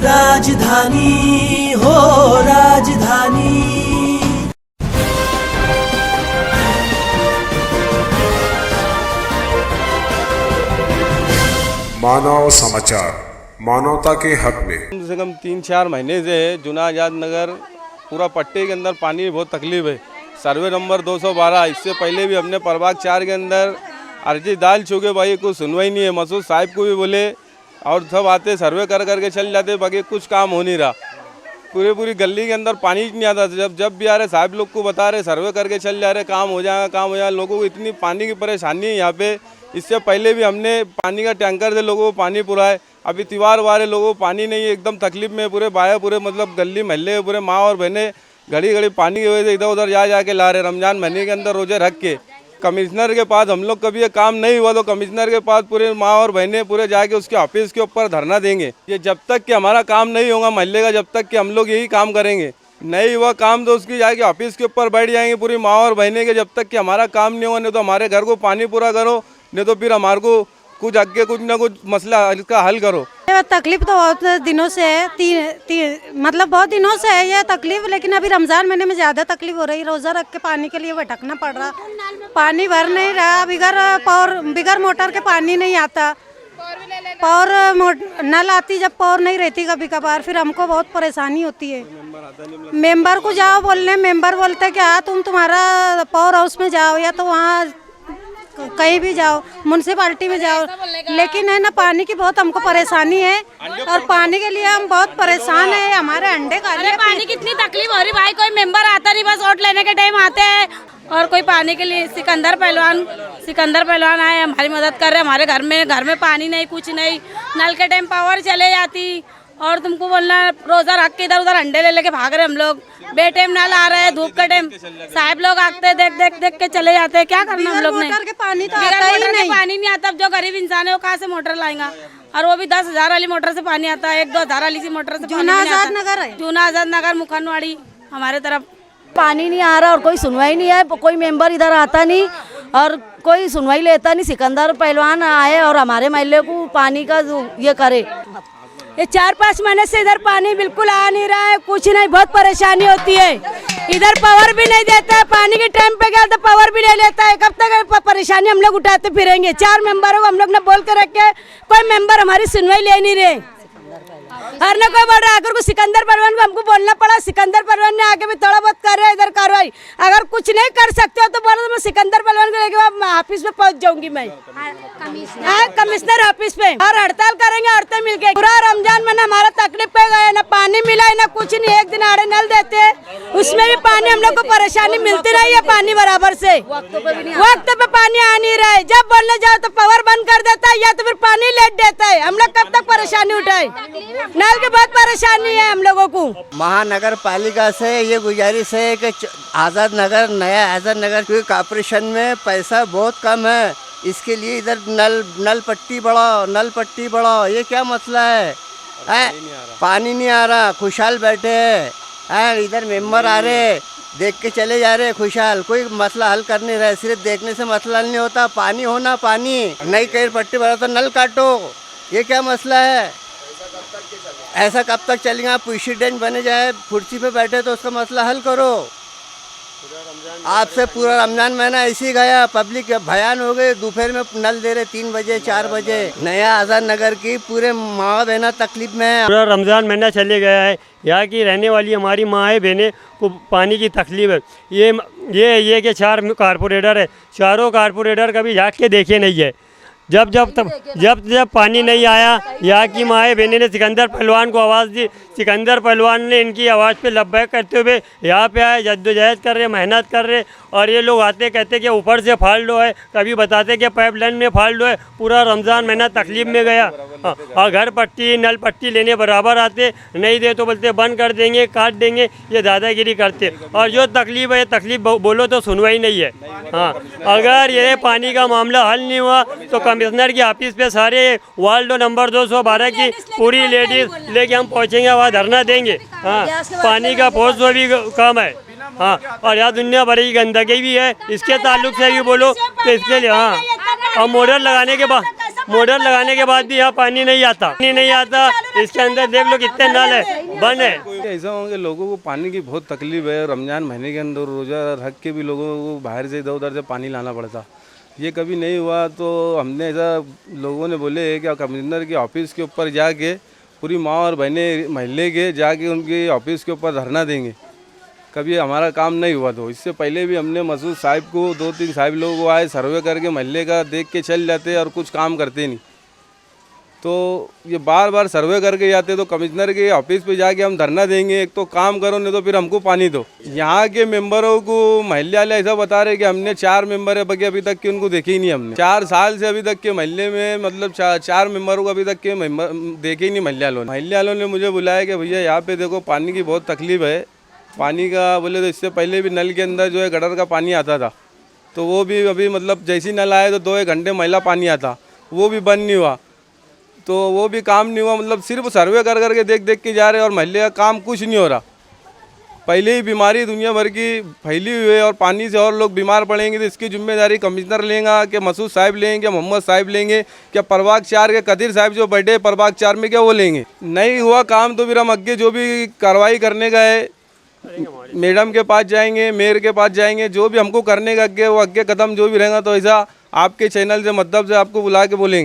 राजधानी हो राजधानी। मानव समाचार, मानवता के हक में। कम से कम 3-4 महीने से जुना आज़ाद नगर पूरा पट्टे के अंदर पानी की बहुत तकलीफ है। सर्वे नंबर 212, इससे पहले भी हमने प्रभाग 4 के अंदर अर्जी डाल चुके, भाई कुछ सुनवाई नहीं है। मसूद साहब को भी बोले और सब आते सर्वे कर करके चल जाते, बाकी कुछ काम हो नहीं रहा। पूरी गली के अंदर पानी नहीं आता। जब भी आ रहे साहब लोग को बता रहे सर्वे करके चल जा रहे, काम हो जाएगा। लोगों को इतनी पानी की परेशानी है यहाँ पे। इससे पहले भी हमने पानी का टैंकर से लोगों को पानी पुराए। अभी त्योहार वारे लोगों को पानी नहीं है, एकदम तकलीफ में पूरे मतलब गली महल्ले पूरे माँ और बहनें घड़ी पानी की वजह से इधर उधर जा के ला रहे। रमजान महीने के अंदर रोजे रख के कमिश्नर के पास हम लोग कभी ये काम नहीं हुआ तो कमिश्नर के पास पूरे माँ और बहनें पूरे जाके उसके ऑफिस के ऊपर धरना देंगे। ये जब तक कि हमारा काम नहीं होगा महल्ले का, जब तक कि हम लोग यही काम करेंगे। नहीं हुआ काम तो उसकी जाके ऑफिस के ऊपर बैठ जाएंगे पूरी माँ और बहनें के, जब तक कि हमारा काम नहीं होगा। नहीं तो हमारे घर को पानी पूरा करो, नहीं तो फिर हमारे को कुछ आगे कुछ ना कुछ मसला इसका हल करो। तकलीफ तो बहुत दिनों से है, मतलब बहुत दिनों से है ये तकलीफ, लेकिन अभी रमजान महीने में ज़्यादा तकलीफ हो रही है। रोज़ा रख के पानी के लिए भटकना पड़ रहा, पानी भर नहीं रहा। बिगर मोटर के पानी नहीं आता। पावर नल आती जब पावर नहीं रहती कभी कभार, फिर हमको बहुत परेशानी होती है। मेंबर को जाओ बोलने, मेंबर बोलते कि हाँ तुम्हारा पावर हाउस में जाओ या तो वहाँ कहीं भी जाओ, म्यूनसिपालिटी में जाओ, लेकिन है ना पानी की बहुत हमको परेशानी है और पानी के लिए हम बहुत परेशान है। हमारे अंडे का पानी कितनी तकलीफ हो रही भाई, कोई मेंबर आता नहीं, बस वोट लेने के टाइम आते हैं। और कोई पानी के लिए सिकंदर पहलवान आए, हमारी मदद कर रहे हैं। हमारे घर में पानी नहीं, कुछ नहीं, नल के टाइम पावर चले जाती और तुमको बोलना रोजा रख के इधर उधर अंडे ले लेके भाग रहे हम लोग। बेटेम नल आ रहे हैं, धूप के टाइम साहब लोग आते देख के चले जाते हैं। क्या करना हम लोग ने? पानी तो आता ही नहीं, पानी नहीं आता। जो गरीब इंसान है वो कहाँ से मोटर लाएगा? और वो भी 10,000 वाली मोटर से पानी आता है, 1-2 वाली सी मोटर से। जूना आज़ाद नगर मुखनवाड़ी हमारे तरफ पानी नहीं आ रहा और कोई सुनवाई नहीं है। कोई मेंबर इधर आता नहीं और कोई सुनवाई लेता नहीं। सिकंदर पहलवान आए और हमारे महल्ले को पानी का ये करे। ये 4-5 महीने से इधर पानी बिल्कुल आ नहीं रहा है, कुछ नहीं, बहुत परेशानी होती है। इधर पावर भी नहीं देता है, पानी के टाइम पे गया तो पावर भी नहीं लेता है। कब तक परेशानी हम लोग उठाते फिरेंगे? 4 मेंबरों को हम लोग ने बोल के रखे, कोई मेंबर हमारी सुनवाई ले नहीं रहे। हर ने कोई बोल रहा, अगर को सिकंदर पहलवान को हमको बोलना पड़ा। सिकंदर पहलवान ने आके भी थोड़ा बहुत कर रहे इधर कार्रवाई। अगर कुछ नहीं कर सकते हो तो बोलो तो मैं सिकंदर पहलवान को लेके ऑफिस में पहुंच जाऊंगी मैं, कमिश्नर ऑफिस पे, और हड़ताल करेंगे औरतें मिलके। पूरा रमजान में हमारा तकलीफ पे गए, ना पानी मिला है ना कुछ नहीं। एक दिन आड़े नल देते हैं, उसमें भी पानी हम लोग को परेशानी मिलती नहीं है। पानी बराबर से वक्त पे पानी आ नहीं रहा है। जब बोलने जाओ तो पावर बंद कर देता है या तो फिर पानी लेट देता है। हम लोग कब तक परेशानी उठाए? नल की बहुत परेशानी है हम लोगों को। महानगर पालिका से ये गुजारिश है कि नया आज़ाद नगर की कॉर्पोरेशन में पैसा बहुत कम है, इसके लिए इधर नल पट्टी बढ़ाओ। ये क्या मसला है? पानी नहीं आ रहा, खुशहाल बैठे हैं। इधर मेंबर आ रहे, देख के चले जा रहे खुशहाल, कोई मसला हल कर नहीं रहे। सिर्फ देखने से मसला नहीं होता, पानी होना पानी नहीं। कहीं पट्टी बढ़ा तो नल काटो, ये क्या मसला है? ऐसा कब तक चलेगा? प्रेसिडेंट बने जाए, कुर्सी पे बैठे तो उसका मसला हल करो। आपसे पूरा रमजान महीना ऐसे ही गया, पब्लिक भयान हो गए। दोपहर में नल दे रहे 3 बजे 4 बजे। नया आज़ाद नगर की पूरे माँ बहना तकलीफ में है। पूरा रमज़ान महीना चले गया है। यहाँ की रहने वाली हमारी माँ बहनें को पानी की तकलीफ है। ये कि 4 कारपोरेटर है, चारों कारपोरेटर कभी झाँक के देखे नहीं है। जब पानी नहीं आया, यहाँ की माए बहनें ने सिकंदर पहलवान को आवाज़ दी। सिकंदर पहलवान ने इनकी आवाज़ पे लब्बैक करते हुए यहाँ पे आए, जद्दोजहद कर रहे, मेहनत कर रहे। और ये लोग आते कहते कि ऊपर से फाल्ट है, कभी बताते कि पाइपलाइन में फाल्ट है। पूरा रमज़ान महीना तकलीफ में गया। और घर पट्टी नल पट्टी लेने बराबर आते, नहीं दे तो बोलते बंद कर देंगे, काट देंगे। ये दादागिरी करते। और जो तकलीफ है, तकलीफ बोलो तो सुनवाई नहीं है। हाँ, अगर ये पानी का मामला हल नहीं हुआ तो कमिश्नर की ऑफिस पे सारे वार्ड नंबर 212 की पूरी लेडीज लेके हम पहुँचेंगे, वहाँ धरना देंगे। हाँ, पानी का फोर्स भी कम है। हाँ, और यहाँ दुनिया भर की गंदगी भी है। इसके ताल्लुक से भी बोलो तो इसके लिए हाँ, और मोटर लगाने के बाद मोटर लगाने के बाद भी यहाँ पानी नहीं आता। इसके अंदर देख लो कितने नल है, बंद है। ऐसा होंगे लोगों को पानी की बहुत तकलीफ है। रमजान महीने के अंदर रोज़ा रख के भी लोगों को बाहर से इधर उधर से पानी लाना पड़ता। ये कभी नहीं हुआ तो हमने ऐसा लोगों ने बोले कि कमिश्नर के ऑफिस के ऊपर जाके पूरी माँ और बहनें महल्ले के जाके उनके ऑफिस के ऊपर धरना देंगे। कभी हमारा काम नहीं हुआ। तो इससे पहले भी हमने मसूद साहब को 2-3 साहब लोगों को आए सर्वे करके महल्ले का देख के चल जाते और कुछ काम करते नहीं। तो ये बार बार सर्वे करके जाते तो कमिश्नर के ऑफिस पे जाके हम धरना देंगे, एक तो काम करो नहीं तो फिर हमको पानी दो। यहाँ के मेंबरों को महल्ले वाले ऐसा बता रहे कि हमने 4 मेंबर है बाकी अभी तक के उनको देखे ही नहीं। हमने 4 साल से अभी तक के महल्ले में मतलब 4 मेंबरों को अभी तक के देखे ही नहीं महल्ले वालों ने। महल्ले वालों ने मुझे बुलाया कि भैया यहाँ पे देखो पानी की बहुत तकलीफ है। पानी का बोले तो इससे पहले भी नल के अंदर जो है गटर का पानी आता था, तो वो भी अभी मतलब जैसी नल आए तो 2-1 घंटे मैला पानी आता, वो भी बंद नहीं हुआ। तो वो भी काम नहीं हुआ। मतलब सिर्फ सर्वे कर करके देख के जा रहे और महल्ले का काम कुछ नहीं हो रहा। पहले ही बीमारी दुनिया भर की फैली हुई है और पानी से और लोग बीमार पड़ेंगे तो इसकी जिम्मेदारी कमिश्नर लेगा कि मसूद साहब लेंगे, क्या मोहम्मद साहब लेंगे, क्या प्रभाग 4 के कदीर साहब जो बैठे प्रभाग 4 में क्या वो लेंगे। नहीं हुआ काम तो फिर हम आगे जो भी कार्रवाई करने का है मैडम के पास जाएंगे, मेयर के पास जाएंगे, जो भी हमको करने का आगे वो आगे कदम जो भी रहेगा तो ऐसा आपके चैनल से मतलब से आपको बुला के बोलेंगे।